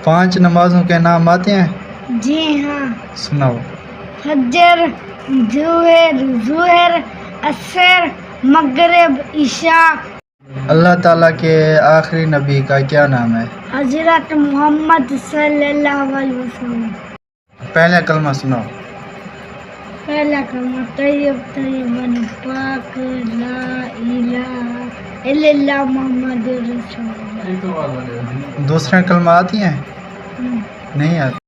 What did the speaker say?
5 نمازوں کے نام آتے ہیں؟ جی ہاں. سناؤ. فجر، ظہر، عصر، مغرب، عشاء. اللہ تعالیٰ کے آخری نبی کا کیا نام ہے؟ حضرت محمد صلی اللہ علیہ وسلم. پہلا کلمہ سناؤ. پہلا کلمہ طیب طیبن پاک لا الہ الا اللہ محمد رسول اللہ. دوسرا کلمہ آتی ہیں؟ نہیں آتی.